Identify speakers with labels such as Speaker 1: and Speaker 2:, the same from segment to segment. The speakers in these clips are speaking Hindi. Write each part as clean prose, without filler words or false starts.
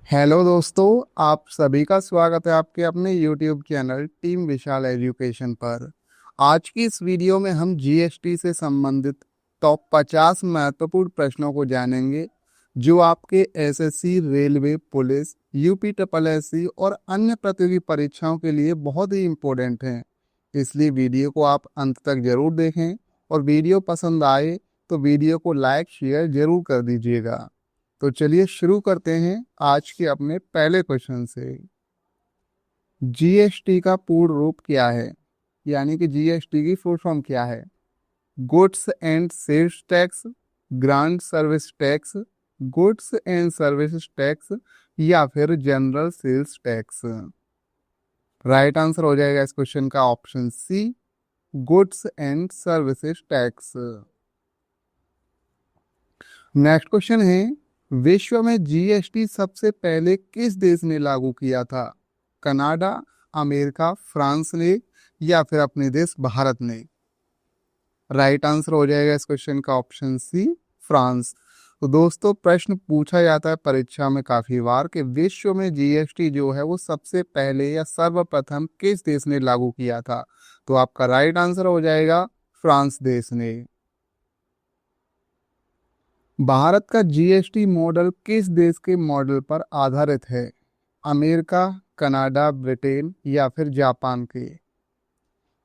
Speaker 1: हेलो दोस्तों, आप सभी का स्वागत है आपके अपने YouTube चैनल टीम विशाल एजुकेशन पर। आज की इस वीडियो में हम जीएसटी से संबंधित टॉप 50 महत्वपूर्ण प्रश्नों को जानेंगे जो आपके SSC, railway, police, UP triple SC और अन्य प्रतियोगी परीक्षाओं के लिए बहुत ही इम्पोर्टेंट हैं। इसलिए वीडियो को आप अंत तक जरूर देखें और वीडियो पसंद आए तो वीडियो को लाइक शेयर जरूर कर दीजिएगा। तो चलिए शुरू करते हैं आज के अपने पहले क्वेश्चन से। जीएसटी का पूर्ण रूप क्या है, यानी कि जीएसटी की फुल फॉर्म क्या है? Goods and sales tax, grand service tax, goods and service tax या फिर general sales tax. Right answer हो जाएगा इस क्वेश्चन का option C, goods and services tax. Next question है, विश्व में जीएसटी सबसे पहले किस देश ने लागू किया था? कनाडा, अमेरिका, फ्रांस ने या फिर अपने देश भारत ने? राइट आंसर हो जाएगा इस क्वेश्चन का ऑप्शन सी, फ्रांस। तो दोस्तों, प्रश्न पूछा जाता है परीक्षा में काफी बार कि विश्व में जीएसटी जो है वो सबसे पहले या सर्वप्रथम किस देश ने लागू किया था? तो आपका राइट आंसर हो जाएगा फ्रांस देश ने। भारत का जीएसटी मॉडल किस देश के मॉडल पर आधारित है? अमेरिका, कनाडा, ब्रिटेन या फिर जापान के?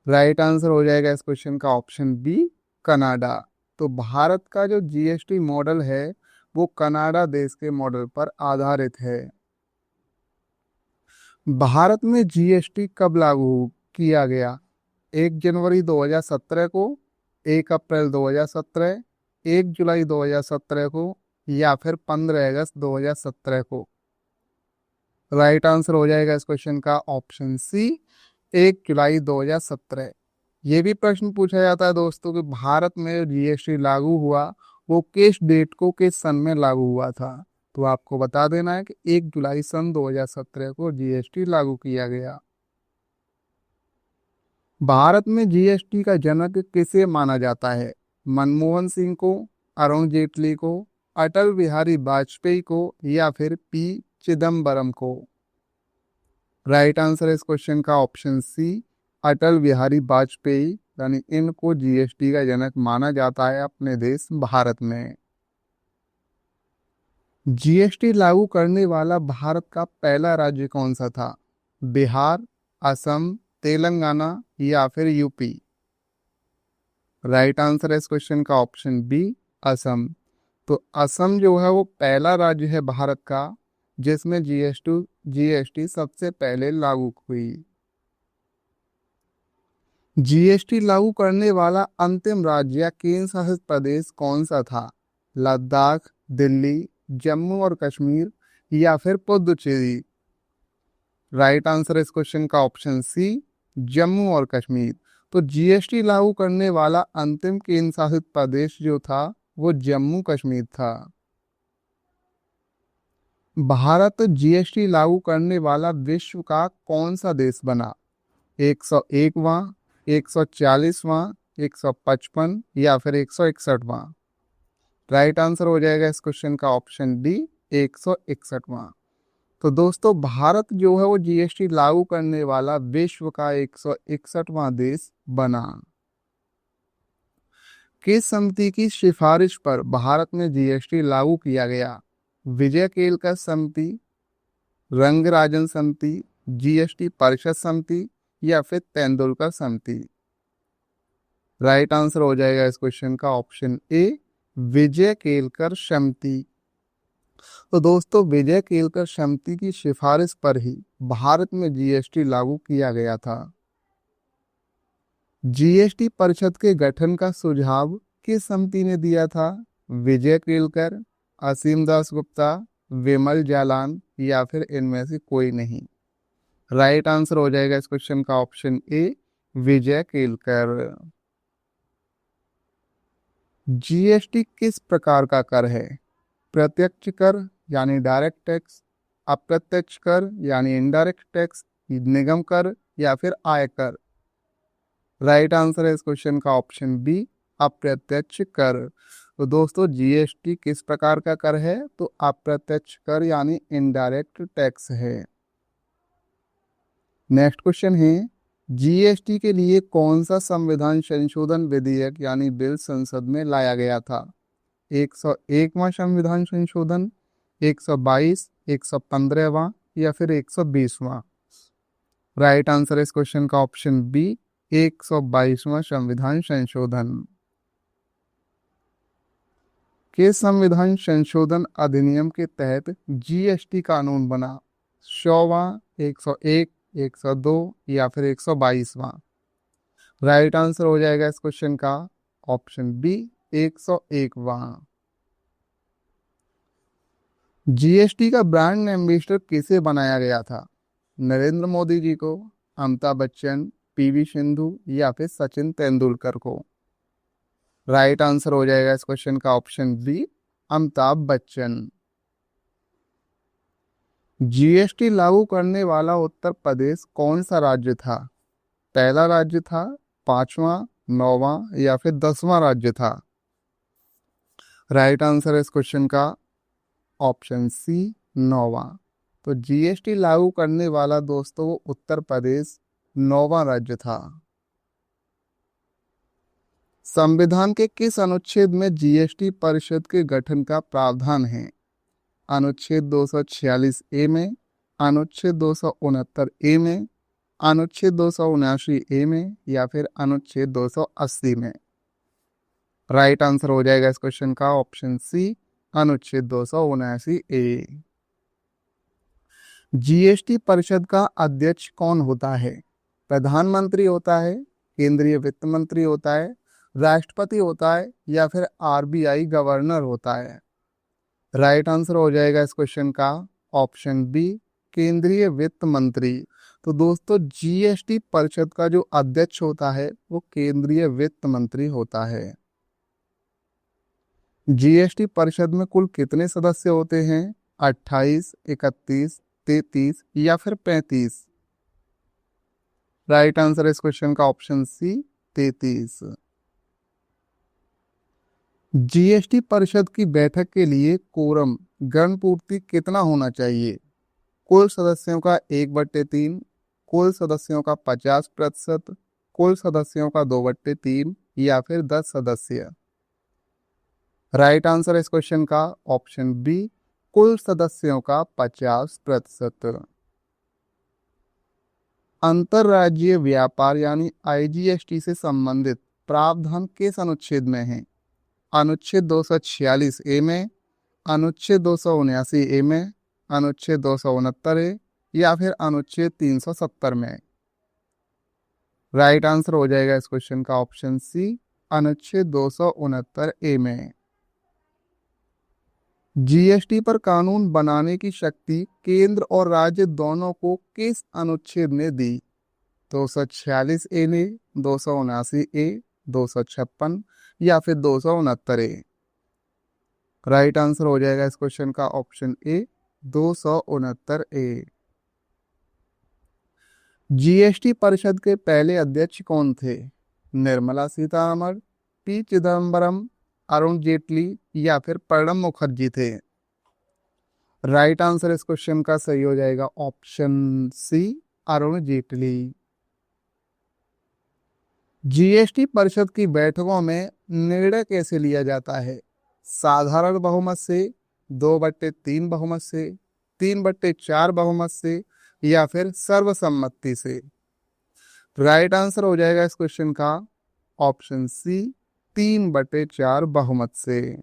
Speaker 1: राइट आंसर हो जाएगा इस क्वेश्चन का ऑप्शन बी, कनाडा। तो भारत का जो जीएसटी मॉडल है वो कनाडा देश के मॉडल पर आधारित है। भारत में जीएसटी कब लागू किया गया? 1 जनवरी 2017 को, 1 अप्रैल 2017, 1 जुलाई 2017 को या फिर 15 अगस्त 2017 को? राइट आंसर हो जाएगा इस क्वेश्चन का ऑप्शन सी, 1 जुलाई 2017। ये भी प्रश्न पूछा जाता है दोस्तों कि भारत में जीएसटी लागू हुआ वो किस डेट को, किस सन में लागू हुआ था? तो आपको बता देना है कि 1 जुलाई सन 2017 को जीएसटी लागू किया गया। भारत में जीएसटी का जनक किसे माना जाता है? मनमोहन सिंह को, अरुण जेटली को, अटल बिहारी वाजपेयी को या फिर पी चिदम्बरम को? राइट आंसर है इस क्वेश्चन का ऑप्शन सी, अटल बिहारी वाजपेयी, यानी इनको जीएसटी का जनक माना जाता है अपने देश भारत में। जीएसटी लागू करने वाला भारत का पहला राज्य कौन सा था? बिहार, असम, तेलंगाना या फिर यूपी? राइट आंसर है इस क्वेश्चन का ऑप्शन बी, असम। तो असम जो है वो पहला राज्य है भारत का जिसमें जीएसटी सबसे पहले लागू हुई। जीएसटी लागू करने वाला अंतिम राज्य या केंद्र शासित प्रदेश कौन सा था? लद्दाख, दिल्ली, जम्मू और कश्मीर या फिर पुडुचेरी? राइट आंसर है इस क्वेश्चन का ऑप्शन सी, जम्मू और कश्मीर। तो जीएसटी लागू करने वाला अंतिम केंद्र शासित प्रदेश जो था वो जम्मू कश्मीर था। भारत जीएसटी लागू करने वाला विश्व का कौन सा देश बना? 101वां, 140वां, 155 या फिर 161वां? राइट आंसर हो जाएगा इस क्वेश्चन का ऑप्शन डी, 161वां। तो दोस्तों, भारत जो है वो जीएसटी लागू करने वाला विश्व का 161वां देश बना। किस समिति की सिफारिश पर भारत में जीएसटी लागू किया गया? विजय केलकर समिति, रंगराजन समिति, जीएसटी परिषद समिति या फिर तेंदुलकर समिति? राइट आंसर हो जाएगा इस क्वेश्चन का ऑप्शन ए, विजय केलकर समिति। तो दोस्तों, विजय केलकर समिति की सिफारिश पर ही भारत में जीएसटी लागू किया गया था। जीएसटी परिषद के गठन का सुझाव किस समिति ने दिया था? विजय केलकर, असीम दास गुप्ता, विमल जालान या फिर इनमें से कोई नहीं? राइट आंसर हो जाएगा इस क्वेश्चन का option A, Vijay Kelkar. GST किस प्रकार का कर है? प्रत्यक्ष कर यानी डायरेक्ट टैक्स, अप्रत्यक्ष कर यानी इनडायरेक्ट टैक्स, निगम कर या फिर आयकर? राइट आंसर है इस क्वेश्चन का ऑप्शन बी, अप्रत्यक्ष कर। तो दोस्तों जीएसटी किस प्रकार का कर है? तो अप्रत्यक्ष कर यानी इनडायरेक्ट टैक्स है। नेक्स्ट क्वेश्चन है, जीएसटी के लिए कौन सा संविधान संशोधन विधेयक यानी बिल संसद में लाया गया था? 101वां संविधान संशोधन, 122, 115वां या फिर 120वां? राइट आंसर इस क्वेश्चन का ऑप्शन बी, 122वां संविधान संशोधन। के संविधान संशोधन अधिनियम के तहत जीएसटी कानून बना? 100वां, 101, 102 या फिर 122वां? राइट आंसर हो जाएगा इस क्वेश्चन का ऑप्शन बी, 101वां। जीएसटी का ब्रांड एम्बेसडर किसे बनाया गया था? नरेंद्र मोदी जी को, अमिताभ बच्चन, पीवी सिंधु या फिर सचिन तेंदुलकर को? राइट आंसर हो जाएगा इस क्वेश्चन का option B, Amitabh Bachchan. GST लागू करने वाला उत्तर प्रदेश कौन सा राज्य था? पहला राज्य था, पांचवा, नौवां या फिर 10वां राज्य था? राइट आंसर इस क्वेश्चन का ऑप्शन सी, नौवां। तो जीएसटी लागू करने वाला दोस्तों वो उत्तर प्रदेश 9वां राज्य था। संविधान के किस अनुच्छेद में जीएसटी परिषद के गठन का प्रावधान है? अनुच्छेद 246 ए में, अनुच्छेद 269 ए में, अनुच्छेद 279 ए में या फिर अनुच्छेद 280 में? राइट आंसर हो जाएगा इस क्वेश्चन का ऑप्शन सी, अनुच्छेद 279 ए। जीएसटी परिषद का अध्यक्ष कौन होता है? प्रधानमंत्री होता है, केंद्रीय वित्त मंत्री होता है, राष्ट्रपति होता है या फिर आरबीआई गवर्नर होता है? राइट आंसर हो जाएगा इस क्वेश्चन का ऑप्शन बी, केंद्रीय वित्त मंत्री। तो दोस्तों जीएसटी परिषद का जो अध्यक्ष होता है वो केंद्रीय वित्त मंत्री होता है। जीएसटी परिषद में कुल कितने सदस्य होते हैं? 28, 31, 33 या फिर 35? राइट आंसर इस क्वेश्चन का ऑप्शन सी, 33। जीएसटी परिषद की बैठक के लिए कोरम गणपूर्ति कितना होना चाहिए? कुल सदस्यों का 1/3, कुल सदस्यों का 50%, कुल सदस्यों का 2/3 या फिर 10 सदस्य? राइट आंसर इस क्वेश्चन का ऑप्शन बी, कुल सदस्यों का 50%। अंतरराज्यीय व्यापार यानी आईजीएसटी से संबंधित प्रावधान किस अनुच्छेद में है? अनुच्छेद 246 ए में, अनुच्छेद 279 ए में, अनुच्छेद 269 ए या फिर अनुच्छेद 370 में? राइट आंसर हो जाएगा इस क्वेश्चन का ऑप्शन सी, अनुच्छेद 269 ए में। जीएसटी पर कानून बनाने की शक्ति केंद्र और राज्य दोनों को किस अनुच्छेद ने दी? 246 ए ने, 279 ए, 256 या फिर 269 ए? राइट आंसर हो जाएगा इस क्वेश्चन का ऑप्शन ए, 269 ए। जीएसटी परिषद के पहले अध्यक्ष कौन थे? निर्मला सीतारमण, पी चिदम्बरम, अरुण जेटली या फिर प्रणब मुखर्जी थे? राइट आंसर इस क्वेश्चन का सही हो जाएगा option C, Arun Jaitley. GST परिषद की बैठकों में निर्णय कैसे लिया जाता है? साधारण बहुमत से, 2/3 बहुमत से, 3/4 बहुमत से या फिर सर्वसम्मति से? राइट आंसर हो जाएगा इस क्वेश्चन का ऑप्शन सी, 3/4 बहुमत से।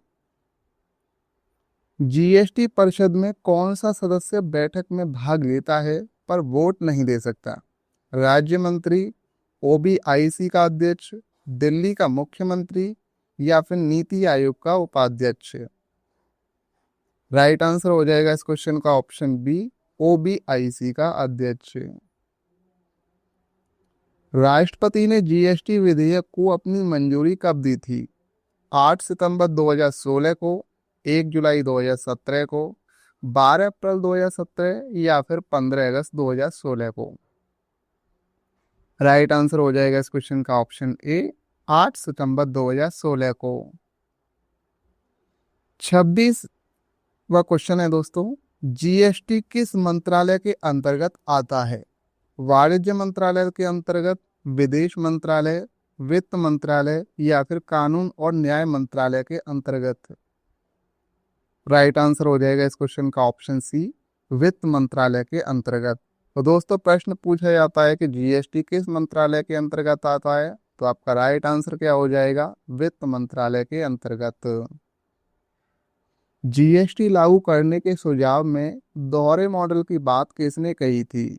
Speaker 1: जीएसटी परिषद में कौन सा सदस्य बैठक में भाग लेता है पर वोट नहीं दे सकता? राज्य मंत्री, ओबीआईसी का अध्यक्ष, दिल्ली का मुख्यमंत्री या फिर नीति आयोग का उपाध्यक्ष? राइट आंसर हो जाएगा इस क्वेश्चन का ऑप्शन बी, ओबीआईसी का अध्यक्ष। राष्ट्रपति ने जीएसटी विधेयक को अपनी मंजूरी कब दी थी? 8 सितंबर 2016 को, 1 जुलाई 2017 को, 12 अप्रैल 2017 या फिर 15 अगस्त 2016 को? राइट आंसर हो जाएगा इस क्वेश्चन का ऑप्शन ए, 8 सितंबर 2016 को। 26वां क्वेश्चन है दोस्तों, जीएसटी किस मंत्रालय के अंतर्गत आता है? वाणिज्य मंत्रालय के अंतर्गत, विदेश मंत्रालय, वित्त मंत्रालय या फिर कानून और न्याय मंत्रालय के अंतर्गत? राइट आंसर हो जाएगा इस क्वेश्चन का ऑप्शन सी, वित्त मंत्रालय के अंतर्गत। तो दोस्तों प्रश्न पूछा जाता है कि जीएसटी किस मंत्रालय के अंतर्गत आता है, तो आपका राइट आंसर क्या हो जाएगा? वित्त मंत्रालय के अंतर्गत। जीएसटी लागू करने के सुझाव में दोहरे मॉडल की बात किसने कही थी?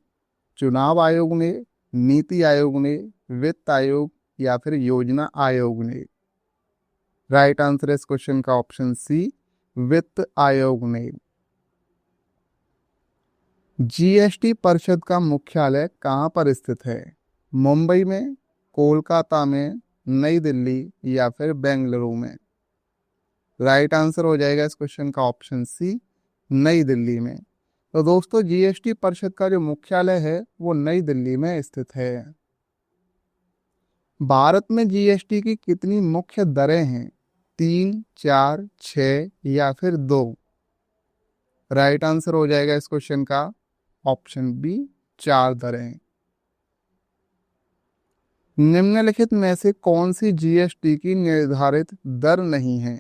Speaker 1: चुनाव आयोग ने, नीति आयोग ने, वित्त आयोग या फिर योजना आयोग ने? राइट आंसर इस क्वेश्चन का ऑप्शन सी, वित्त आयोग ने। जीएसटी परिषद का मुख्यालय कहाँ पर स्थित है? मुंबई में, कोलकाता में, नई दिल्ली या फिर बेंगलुरु में? राइट आंसर हो जाएगा इस क्वेश्चन का ऑप्शन सी, नई दिल्ली में। तो दोस्तों जीएसटी परिषद का जो मुख्यालय है वो नई दिल्ली में स्थित है। भारत में जीएसटी की कितनी मुख्य दरें हैं? 3, 4, 6 या फिर 2? राइट आंसर हो जाएगा इस क्वेश्चन का ऑप्शन बी, 4 दरें। निम्नलिखित में से कौन सी जीएसटी की निर्धारित दर नहीं है?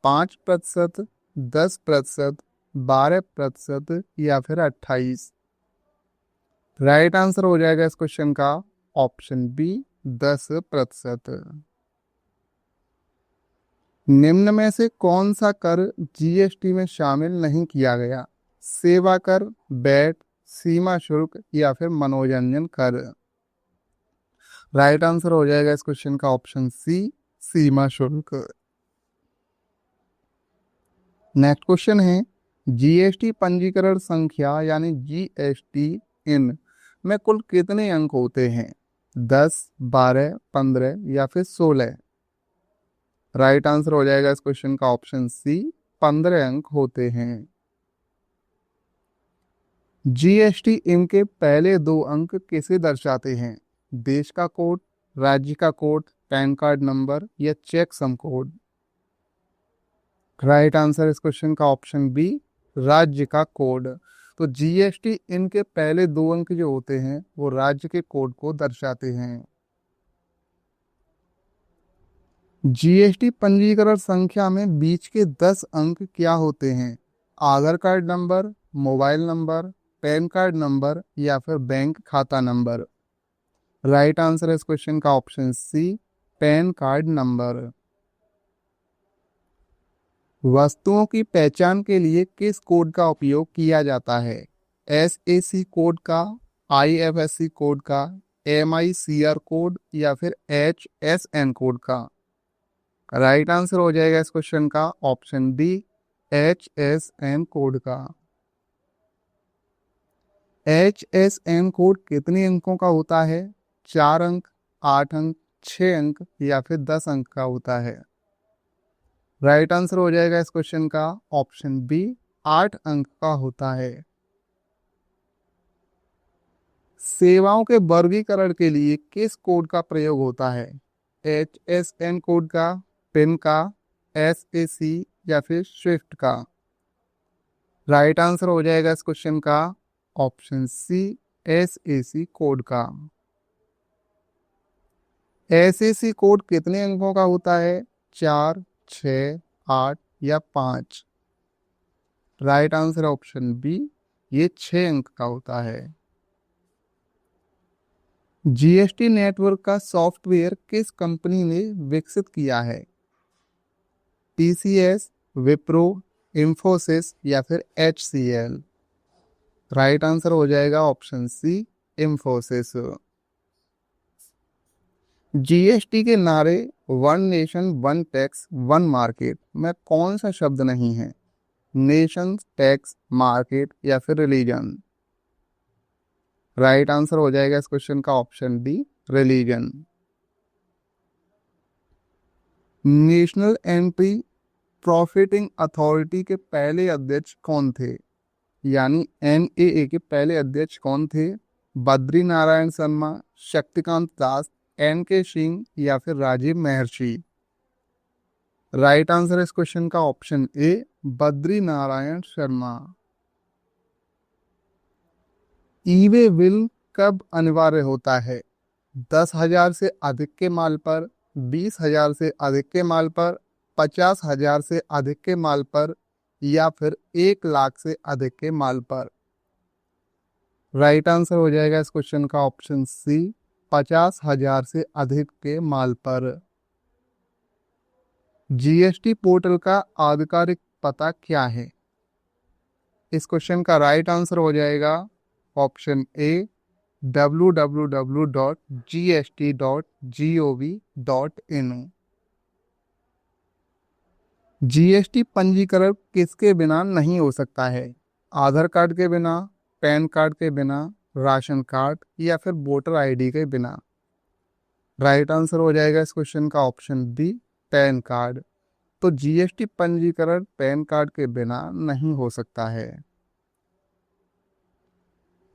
Speaker 1: 5%, 10%, 12% या फिर 28? राइट आंसर हो जाएगा इस क्वेश्चन का ऑप्शन बी, 10%। निम्न में से कौन सा कर जीएसटी में शामिल नहीं किया गया? सेवा कर, वैट, सीमा शुल्क या फिर मनोरंजन कर? राइट आंसर हो जाएगा इस क्वेश्चन का ऑप्शन सी, सीमा शुल्क। नेक्स्ट क्वेश्चन है, जीएसटी पंजीकरण संख्या यानी जीएसटी इन में कुल कितने अंक होते हैं? 10, 12, 15 या फिर 16? राइट आंसर हो जाएगा इस क्वेश्चन का ऑप्शन सी, 15 अंक होते हैं। जीएसटी इन के पहले 2 अंक किसे दर्शाते हैं? देश का कोड, राज्य का कोड, पैन कार्ड नंबर या check sum code? Right answer इस क्वेश्चन का ऑप्शन बी, राज्य का कोड। तो जीएसटी इन के पहले 2 अंक जो होते हैं वो राज्य के कोड को दर्शाते हैं। जीएसटी पंजीकरण संख्या में बीच के 10 अंक क्या होते हैं? Aadhaar card number, mobile number, PAN card number या फिर बैंक खाता नंबर? राइट आंसर है इस क्वेश्चन का option C, PAN card number. वस्तुओं की पहचान के लिए किस कोड का उपयोग किया जाता है? एसएसी कोड का, आईएफएससी कोड का, एमआईसीआर कोड या फिर एचएसएन कोड का? राइट आंसर हो जाएगा इस क्वेश्चन का ऑप्शन डी, एचएसएन कोड का। एचएसएन कोड कितने अंकों का होता है? 4 अंक, 8 अंक, 6 अंक या फिर 10 अंक का होता है? राइट आंसर हो जाएगा इस क्वेश्चन का ऑप्शन बी, 8 अंक का होता है। सेवाओं के वर्गीकरण के लिए किस कोड का प्रयोग होता है? एचएसएन कोड का, पिन का, एसएसी या फिर स्विफ्ट का? राइट आंसर हो जाएगा इस क्वेश्चन का ऑप्शन सी, एसएसी कोड का। एसएसी कोड कितने अंकों का होता है? 4, 6, 8 या 5? राइट आंसर ऑप्शन बी, ये 6 अंक का होता है। जीएसटी नेटवर्क का सॉफ्टवेयर किस कंपनी ने विकसित किया है? टीसीएस, विप्रो, इंफोसिस या फिर एचसीएल? राइट आंसर हो जाएगा ऑप्शन सी, इंफोसिस। जीएसटी के नारे one nation one tax one market में कौन सा शब्द नहीं है? नेशन, टैक्स, मार्केट या फिर रिलीजन? राइट आंसर हो जाएगा इस क्वेश्चन का option D, religion. National anti profiting authority के पहले अध्यक्ष कौन थे? यानी एनएए के पहले अध्यक्ष कौन थे? बद्री नारायण शर्मा, शक्तिकांत दास, एन के सिंह या फिर राजीव महर्षि? राइट आंसर इस क्वेश्चन का option A Badri Narayan Sharma. E way bill कब अनिवार्य होता है? 10,000 से अधिक के माल पर, 20,000 से अधिक के माल पर, 50,000 से अधिक के माल पर, या फिर 1 लाख से अधिक के माल पर। राइट आंसर हो जाएगा इस क्वेश्चन का ऑप्शन सी 50,000 से अधिक के माल पर। जीएसटी पोर्टल का आधिकारिक पता क्या है? इस क्वेश्चन का राइट आंसर हो जाएगा ऑप्शन ए www.gst.gov.in। जीएसटी पंजीकरण किसके बिना नहीं हो सकता है? आधार कार्ड के बिना, पैन कार्ड के बिना, राशन कार्ड या फिर वोटर आईडी के बिना। राइट आंसर हो जाएगा इस क्वेश्चन का ऑप्शन बी पैन कार्ड। तो जीएसटी पंजीकरण पैन कार्ड के बिना नहीं हो सकता है।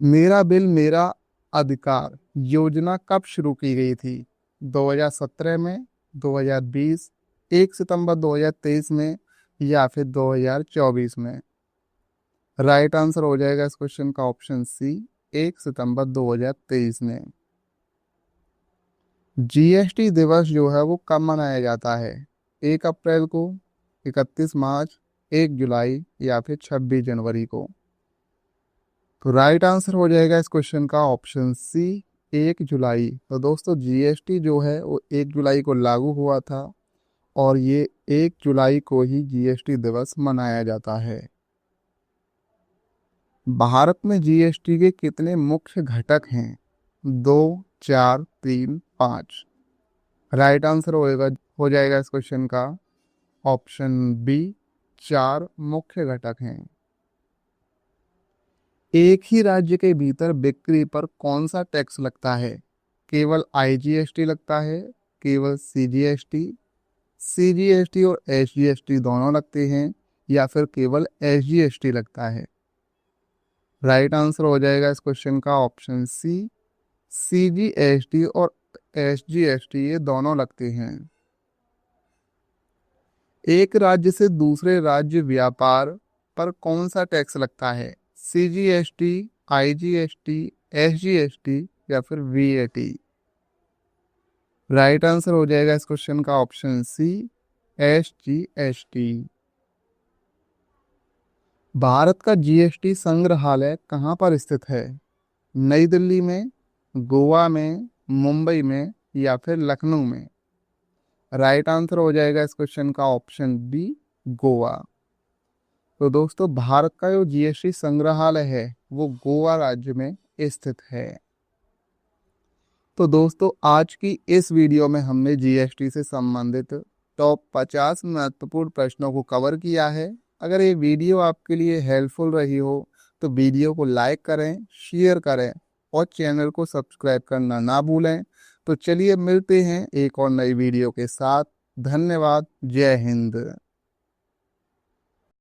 Speaker 1: मेरा बिल मेरा अधिकार योजना कब शुरू की गई थी? 2017 में, 2020, 1 सितंबर 2023 में, या फिर 2024 में। राइट आंसर हो जाएगा इस क्वेश्चन का ऑप्शन सी 1 सितंबर 2023 में। जीएसटी दिवस जो है वो कब मनाया जाता है? 1 अप्रैल को, 31 मार्च, 1 जुलाई या फिर 26 जनवरी को। तो राइट आंसर हो जाएगा इस क्वेश्चन का ऑप्शन सी 1 जुलाई। तो दोस्तों जीएसटी जो है वो 1 जुलाई को लागू हुआ था और ये 1 जुलाई को ही जीएसटी दिवस मनाया जाता है। भारत में जीएसटी के कितने मुख्य घटक हैं? 2, 4, 3, 5। राइट आंसर हो जाएगा इस क्वेश्चन का ऑप्शन बी 4 मुख्य घटक हैं। एक ही राज्य के भीतर बिक्री पर कौन सा टैक्स लगता है? केवल आईजीएसटी लगता है, केवल सीजीएसटी, सीजीएसटी और एसजीएसटी दोनों लगते हैं, या फिर केवल एसजीएसटी लगता है? राइट आंसर हो जाएगा इस क्वेश्चन का ऑप्शन सी सीजीएसटी और एसजीएसटी ये दोनों लगते हैं। एक राज्य से दूसरे राज्य व्यापार पर कौन सा टैक्स लगता है? सीजीएसटी, आईजीएसटी, एसजीएसटी या फिर वीएटी? राइट आंसर हो जाएगा इस क्वेश्चन का ऑप्शन सी एसजीएसटी। भारत का जीएसटी संग्रहालय कहाँ पर स्थित है? नई दिल्ली में, गोवा में, मुंबई में या फिर लखनऊ में? राइट आंसर हो जाएगा इस क्वेश्चन का ऑप्शन बी गोवा। तो दोस्तों भारत का जो जीएसटी संग्रहालय है वो गोवा राज्य में स्थित है। तो दोस्तों आज की इस वीडियो में हमने जीएसटी से संबंधित टॉप 50 महत्वपूर्ण प्रश्नों को कवर किया है। अगर ये वीडियो आपके लिए हेल्पफुल रही हो तो वीडियो को लाइक करें, शेयर करें और चैनल को सब्सक्राइब करना ना भूलें। तो चलिए मिलते हैं एक और नई वीडियो के साथ। धन्यवाद। जय हिंद।